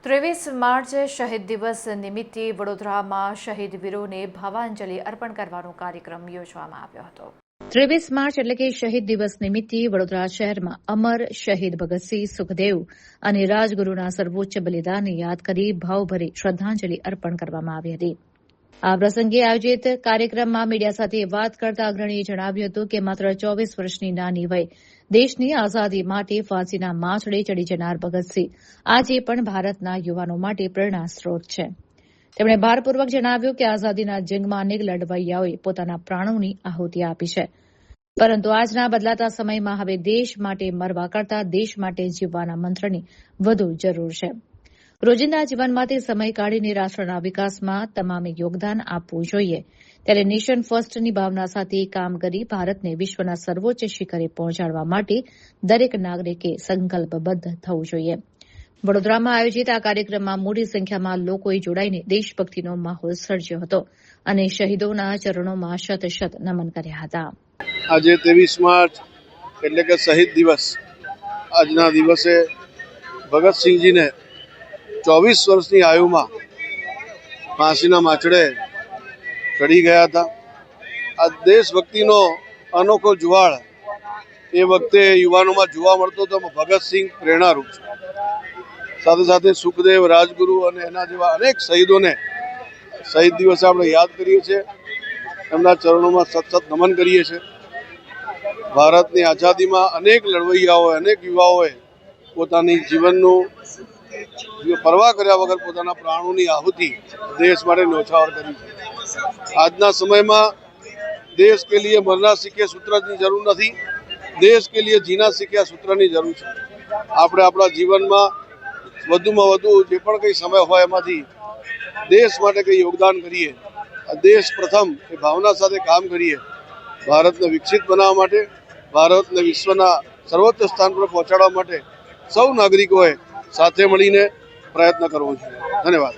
23 માર્ચે શહીદ દિવસ નિમિત્તે વડોદરામાં શહીદ વીરોને ભાવાંજલિ અર્પણ કરવાનો કાર્યક્રમ યોજવામાં આવ્યો હતો। 23 માર્ચ એટલે કે શહીદ દિવસ નિમિત્તે વડોદરા શહેરમાં અમર શહીદ ભગતસિંહ, સુખદેવ અને રાજગુરુના સર્વોચ્ચ બલિદાનને યાદ કરી ભાવભરી શ્રદ્ધાંજલિ અર્પણ કરવામાં આવી હતી। આ પ્રસંગે આયોજિત કાર્યક્રમમાં મીડિયા સાથે વાત કરતા અગ્રણીએ જણાવ્યું હતું કે માત્ર 24 વર્ષની નાની વય દેશની આઝાદી માટે ફાંસીના માંચડે ચડી જનાર ભગતસિંહ આજે પણ ભારતના યુવાનો માટે પ્રેરણા સ્ત્રોત છે। તેમણે ભારપૂર્વક જણાવ્યું કે આઝાદીના જંગમાં અનેક લડવૈયાઓએ પોતાના પ્રાણોની આહુતિ આપી છે, પરંતુ આજના બદલાતા સમયમાં હવે દેશ માટે મરવા કરતાં દેશ માટે જીવવાના મંત્રની વધુ જરૂર છે। રોજિંદા જીવનમાંથી સમય કાઢીને રાષ્ટ્રના વિકાસમાં તમામે યોગદાન આપવું જોઈએ, ત્યારે નેશન ફર્સ્ટની ભાવના સાથે કામ કરી ભારતને વિશ્વના સર્વોચ્ચ શિખરે પહોંચાડવા માટે દરેક નાગરિકે સંકલ્પબદ્ધ થવું જોઈએ। વડોદરામાં આયોજિત આ કાર્યક્રમમાં મોટી સંખ્યામાં લોકોએ જોડાઈને દેશભક્તિનો માહોલ સર્જ્યો હતો અને શહીદોના ચરણોમાં શત નમન કર્યા હતા। આજે 23 માર્ચ એટલે કે શહીદ દિવસ, આજના દિવસે ભગતસિંહજીને 24 વર્ષની આયુમાં ફાંસીના માંચડે ચડી ગયા હતા। આ દેશભક્તિનો અનોખો જુવાળ એ વખતે યુવાનોમાં જોવા મળતો હતો। ભગતસિંહ પ્રેરણારૂપ છે, સાથે સાથે સુખદેવ, રાજગુરુ અને એના જેવા અનેક શહીદોને શહીદ દિવસે આપણે યાદ કરીએ છીએ, એમના ચરણોમાં સતત નમન કરીએ છીએ। ભારતની આઝાદીમાં અનેક લડવૈયાઓએ, અનેક યુવાઓએ પોતાની જીવનનું પરવા કર્યા વગર પોતાના પ્રાણોની આહુતિ દેશ માટે ન્યોછાવર કરી છે। આજના સમયમાં દેશ કે લીએ મરના સીખે સૂત્રની જરૂર નથી, દેશ કે લીએ જીના સીખે સૂત્રની જરૂર છે। આપણે આપણા જીવનમાં વધુમાં વધુ જે પણ કંઈ સમય હોય એમાંથી દેશ માટે કંઈ યોગદાન કરીએ, દેશ પ્રથમ એ ભાવના સાથે કામ કરીએ। ભારતને વિકસિત બનાવવા માટે, ભારતને વિશ્વના સર્વોચ્ચ સ્થાન પર પહોંચાડવા માટે સૌ નાગરિકોએ સાથે મળીને પ્રયત્ન કરવો જોઈએ। ધન્યવાદ।